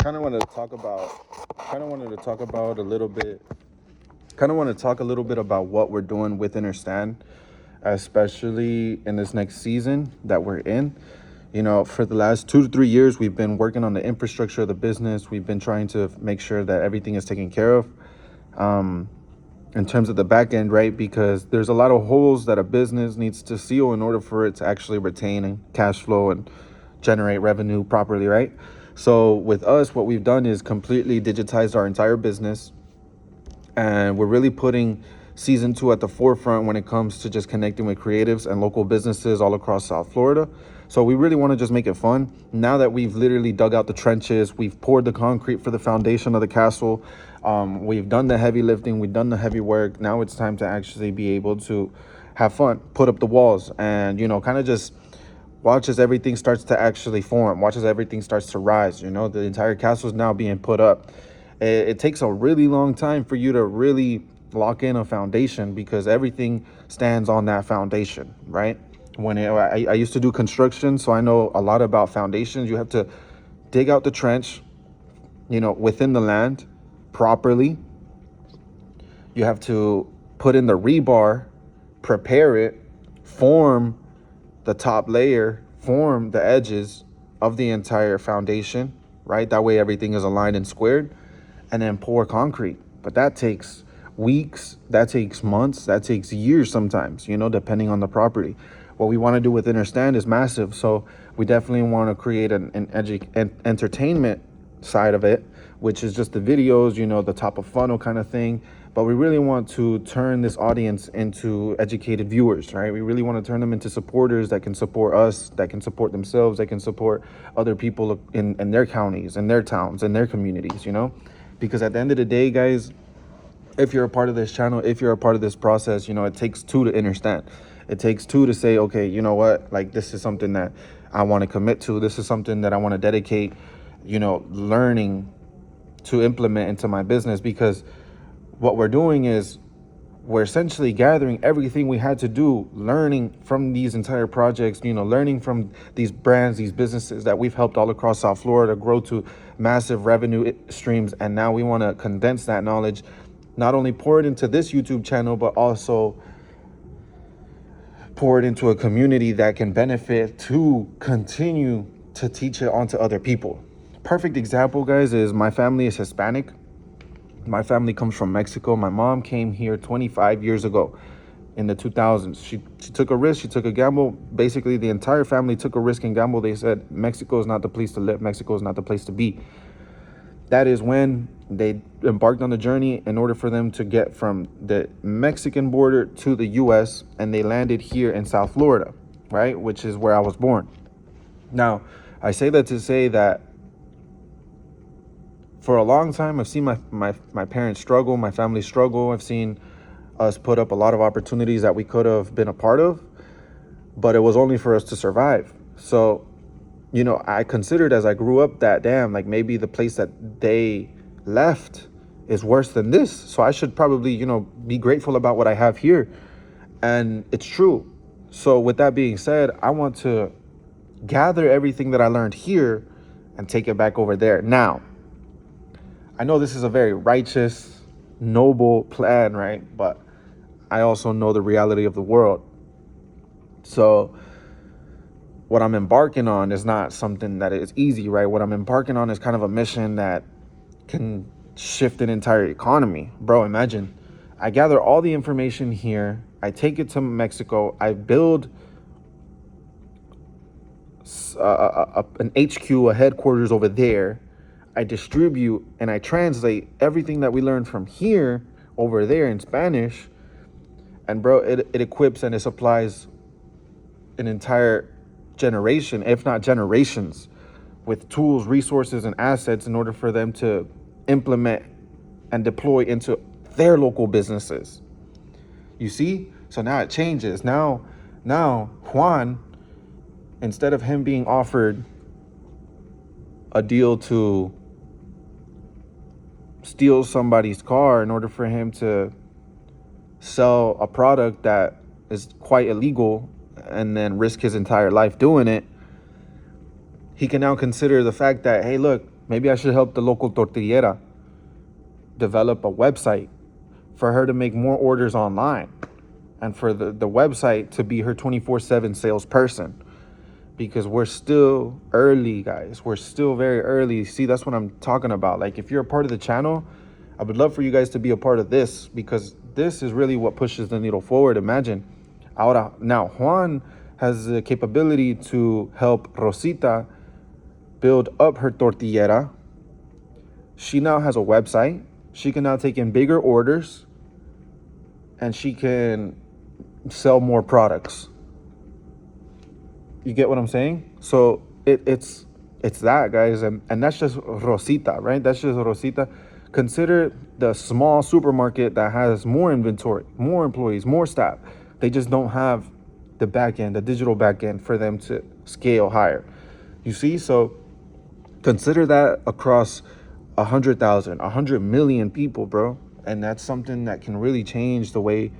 kind of wanted to talk about kind of wanted to talk about a little bit kind of want to talk a little bit about what we're doing with Innrstand, especially in this next season that we're in. For the last 2 to 3 years, we've been working on the infrastructure of the business. We've been trying to make sure that everything is taken care of, in terms of the back end, right? Because there's a lot of holes that a business needs to seal in order for it to actually retain and cash flow and generate revenue properly, right? So with us, what we've done is completely digitized our entire business, and we're really putting season two at the forefront when it comes to just connecting with creatives and local businesses all across South Florida. So we really want to just make it fun. Now that we've literally dug out the trenches, we've poured the concrete for the foundation of the castle, we've done the heavy lifting, we've done the heavy work. Now it's time to actually be able to have fun, put up the walls, and kind of just watch as everything starts to actually form, watch as everything starts to rise. The entire castle is now being put up. It takes a really long time for you to really lock in a foundation, because everything stands on that foundation, right? I used to do construction, so I know a lot about foundations. You have to dig out the trench, within the land properly. You have to put in the rebar, prepare it, form the top layer, form the edges of the entire foundation, right? That way everything is aligned and squared, and then pour concrete. But that takes weeks, that takes months, that takes years sometimes, depending on the property. What we want to do with Innrstand is massive. So we definitely want to create an entertainment side of it, which is just the videos, the top of funnel kind of thing. But we really want to turn this audience into educated viewers, right? We really want to turn them into supporters that can support us, that can support themselves, that can support other people in their counties, in their towns, in their communities, because at the end of the day, guys, if you're a part of this channel, if you're a part of this process, it takes two to understand. It takes two to say, okay, you know what, like, this is something that I want to commit to. This is something that I want to dedicate, learning to implement into my business. Because what we're doing is we're essentially gathering everything we had to do, learning from these entire projects, learning from these brands, these businesses that we've helped all across South Florida grow to massive revenue streams. And now we want to condense that knowledge, not only pour it into this YouTube channel, but also pour it into a community that can benefit to continue to teach it onto other people. Perfect example, guys, is my family is Hispanic. My family comes from Mexico. My mom came here 25 years ago in the 2000s. She took a risk. She took a gamble. Basically, the entire family took a risk and gamble. They said, Mexico is not the place to live. Mexico is not the place to be. That is when they embarked on the journey in order for them to get from the Mexican border to the U.S., and they landed here in South Florida, right? Which is where I was born. Now, I say that to say that for a long time, I've seen my parents struggle, my family struggle. I've seen us put up a lot of opportunities that we could have been a part of, but it was only for us to survive. So, I considered as I grew up that, damn, like, maybe the place that they left is worse than this. So I should probably, be grateful about what I have here. And it's true. So with that being said, I want to gather everything that I learned here and take it back over there. Now, I know this is a very righteous, noble plan, right? But I also know the reality of the world. So what I'm embarking on is not something that is easy, right? What I'm embarking on is kind of a mission that can shift an entire economy. Bro, imagine I gather all the information here, I take it to Mexico, I build an HQ, a headquarters over there, I distribute and I translate everything that we learned from here over there in Spanish, and bro, it equips and it supplies an entire generation, if not generations, with tools, resources, and assets in order for them to implement and deploy into their local businesses. You see? So now it changes. Now Juan, instead of him being offered a deal to steal somebody's car in order for him to sell a product that is quite illegal and then risk his entire life doing it, he can now consider the fact that, hey, look, Maybe I should help the local tortillera develop a website for her to make more orders online, and for the website to be her 24/7 salesperson. Because we're still early, guys. We're still very early. See, that's what I'm talking about. Like, if you're a part of the channel, I would love for you guys to be a part of this, because this is really what pushes the needle forward. Imagine, ahora, now Juan has the capability to help Rosita build up her tortillera. She now has a website. She can now take in bigger orders, and she can sell more products. You get what I'm saying? So it's that, guys, and that's just Rosita, right? That's just Rosita. Consider the small supermarket that has more inventory, more employees, more staff. They just don't have the back end, the digital back end, for them to scale higher. You see? So consider that across 100,000, 100 million people, bro. And that's something that can really change the way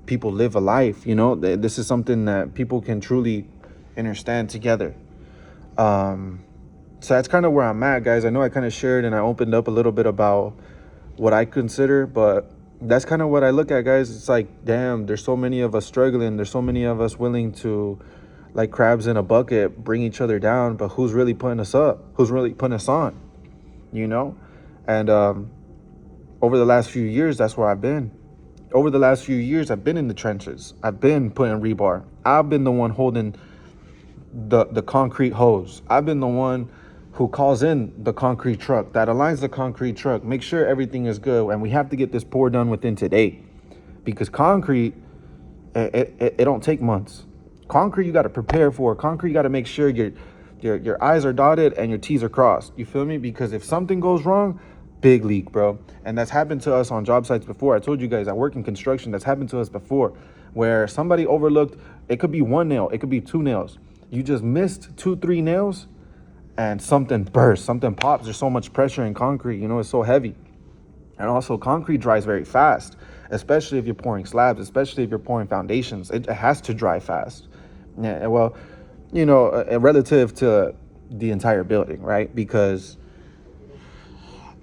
people live a life. You know, this is something that people can truly understand together. So that's kind of where I'm at, guys. I know I kind of shared and I opened up a little bit about what I consider, but that's kind of what I look at, guys. It's like, damn, there's so many of us struggling. There's so many of us willing to, like crabs in a bucket, bring each other down. But who's really putting us up? Who's really putting us on? You know? And over the last few years, that's where I've been. Over the last few years, I've been in the trenches. I've been putting rebar. I've been the one holding the concrete hose. I've been the one who calls in the concrete truck, that aligns the concrete truck, make sure everything is good, and we have to get this pour done within today. Because concrete, it don't take months. Concrete, you got to prepare for. Concrete, you got to make sure your I's are dotted and your T's are crossed. You feel me? Because if something goes wrong, big leak, bro. And that's happened to us on job sites before. I told you guys, I work in construction. That's happened to us before, where somebody overlooked, it could be one nail, it could be two nails. You just missed 2-3 nails and something bursts, something pops. There's so much pressure in concrete, you know, it's so heavy. And also, concrete dries very fast, especially if you're pouring slabs, especially if you're pouring foundations. It has to dry fast. Yeah, well, you know, relative to the entire building, right? Because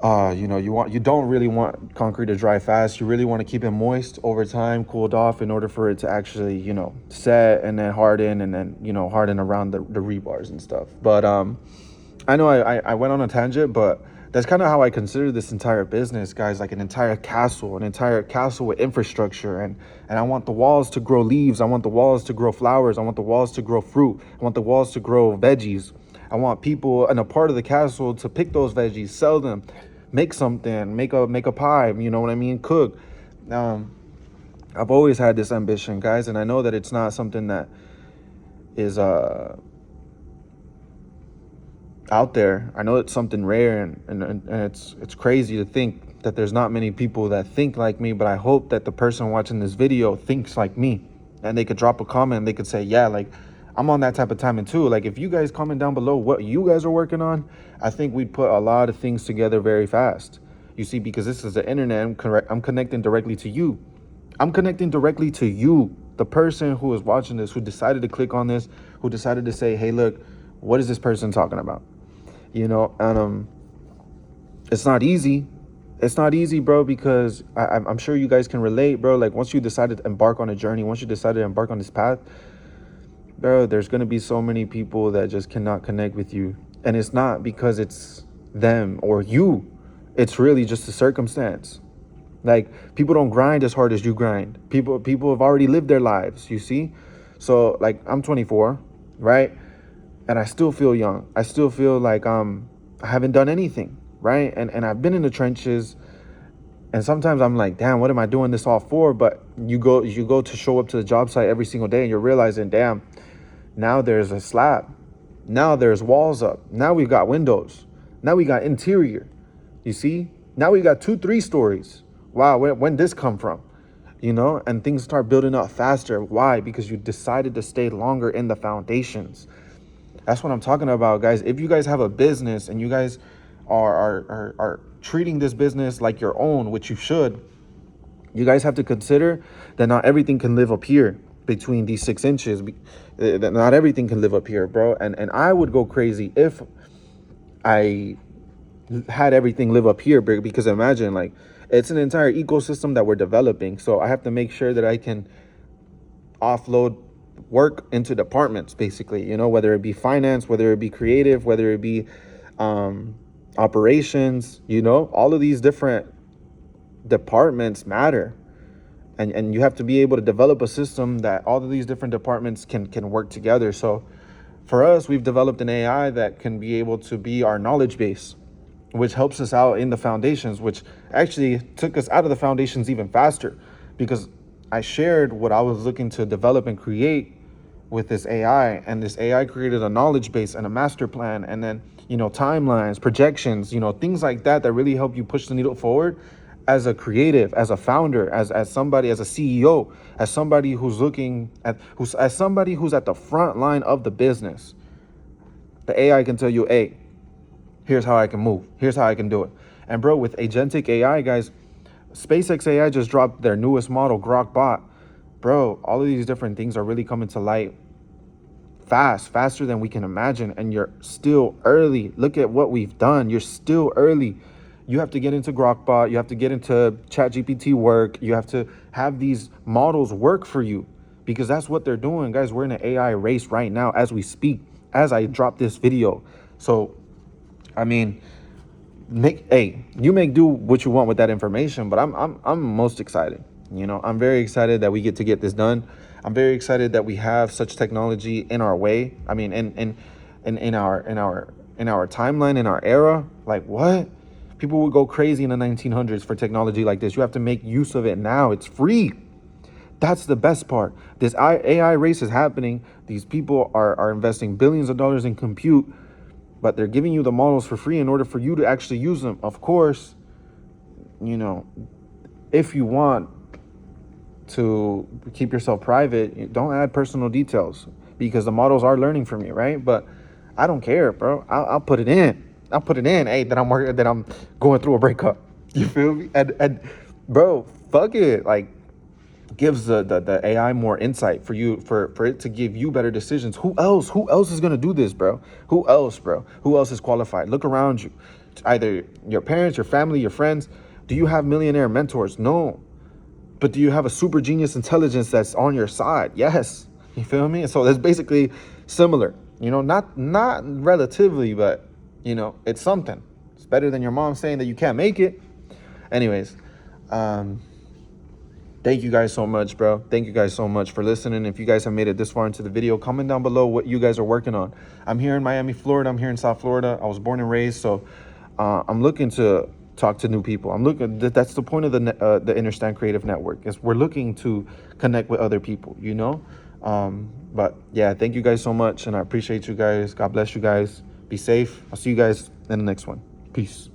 you know, you don't really want concrete to dry fast. You really want to keep it moist over time, cooled off, in order for it to actually, you know, set and then harden, and then, you know, harden around the rebars and stuff. But I know I went on a tangent, but that's kind of how I consider this entire business, guys, like an entire castle with infrastructure. And I want the walls to grow leaves. I want the walls to grow flowers. I want the walls to grow fruit. I want the walls to grow veggies. I want people in a part of the castle to pick those veggies, sell them, make something, make a pie, you know what I mean, cook. I've always had this ambition, guys, and I know that it's not something that is out there. I know it's something rare, and it's crazy to think that there's not many people that think like me. But I hope that the person watching this video thinks like me, and they could drop a comment and they could say, yeah, like, I'm on that type of timing too. Like, if you guys comment down below what you guys are working on, I think we'd put a lot of things together very fast. You see, because this is the internet, I'm connecting directly to you. I'm connecting directly to you, the person who is watching this, who decided to click on this, who decided to say, hey, look, what is this person talking about? You know, and it's not easy. It's not easy, bro, because I'm sure you guys can relate, bro. Like, once you decided to embark on a journey, once you decided to embark on this path, bro, there's going to be so many people that just cannot connect with you. And it's not because it's them or you. It's really just a circumstance. Like, people don't grind as hard as you grind. People have already lived their lives, you see? So, like, I'm 24, right? And I still feel young. I still feel like I haven't done anything, right? And I've been in the trenches. And sometimes I'm like, damn, what am I doing this all for? But you go to show up to the job site every single day, and you're realizing, damn, now there's a slab. Now there's walls up. Now we've got windows. Now we got interior. You see? Now we got 2-3 stories. Wow, when this come from? You know? And things start building up faster. Why? Because you decided to stay longer in the foundations. That's what I'm talking about, guys. If you guys have a business and you guys are treating this business like your own, which you should, you guys have to consider that not everything can live up here between these 6 inches. That not everything can live up here, bro. And I would go crazy if I had everything live up here, because imagine, like, it's an entire ecosystem that we're developing. So I have to make sure that I can offload work into departments, basically, whether it be finance, whether it be creative, whether it be operations, all of these different departments matter. And you have to be able to develop a system that all of these different departments can work together. So for us, we've developed an AI that can be able to be our knowledge base, which helps us out in the foundations, which actually took us out of the foundations even faster, because I shared what I was looking to develop and create with this AI, and this AI created a knowledge base and a master plan, and then, timelines, projections, things like that really help you push the needle forward as a creative, as a founder, as somebody, as a CEO, as somebody who's as somebody who's at the front line of the business. The AI can tell you, hey, here's how I can move. Here's how I can do it. And bro, with agentic AI, guys, SpaceX AI just dropped their newest model, Grok bot. Bro, all of these different things are really coming to light faster than we can imagine. And you're still early. Look at what we've done. You're still early. You have to get into Grok bot. You have to get into ChatGPT work. You have to have these models work for you, because that's what they're doing, guys. We're in an AI race right now as we speak, as I drop this video. So, I mean, you make do what you want with that information, but I'm most excited. I'm very excited that we get to get this done. I'm very excited that we have such technology in our way. I mean, in our timeline, in our era. Like, what? People would go crazy in the 1900s for technology like this. You have to make use of it now. It's free. That's the best part. This AI race is happening. These people are investing billions of dollars in compute, but they're giving you the models for free in order for you to actually use them. Of course, if you want to keep yourself private, don't add personal details, because the models are learning from you, right? But I don't care, bro. I'll put it in. Hey, that I'm going through a breakup. You feel me? And bro, fuck it. Like, gives the AI more insight for you, for it to give you better decisions. Who else is gonna do this, bro? Who else is qualified? Look around you. Either your parents, your family, your friends. Do you have millionaire mentors? No. But do you have a super genius intelligence that's on your side? Yes. You feel me? So that's basically similar. Not relatively, but it's something. It's better than your mom saying that you can't make it. Anyways, thank you guys so much, bro. Thank you guys so much for listening. If you guys have made it this far into the video, comment down below what you guys are working on. I'm here in Miami, Florida. I'm here in South Florida. I was born and raised, so I'm looking to talk to new people. That's the point of the Innrstand Creative Network, is we're looking to connect with other people, But yeah, thank you guys so much, and I appreciate you guys. God bless you guys. Be safe. I'll see you guys in the next one. Peace.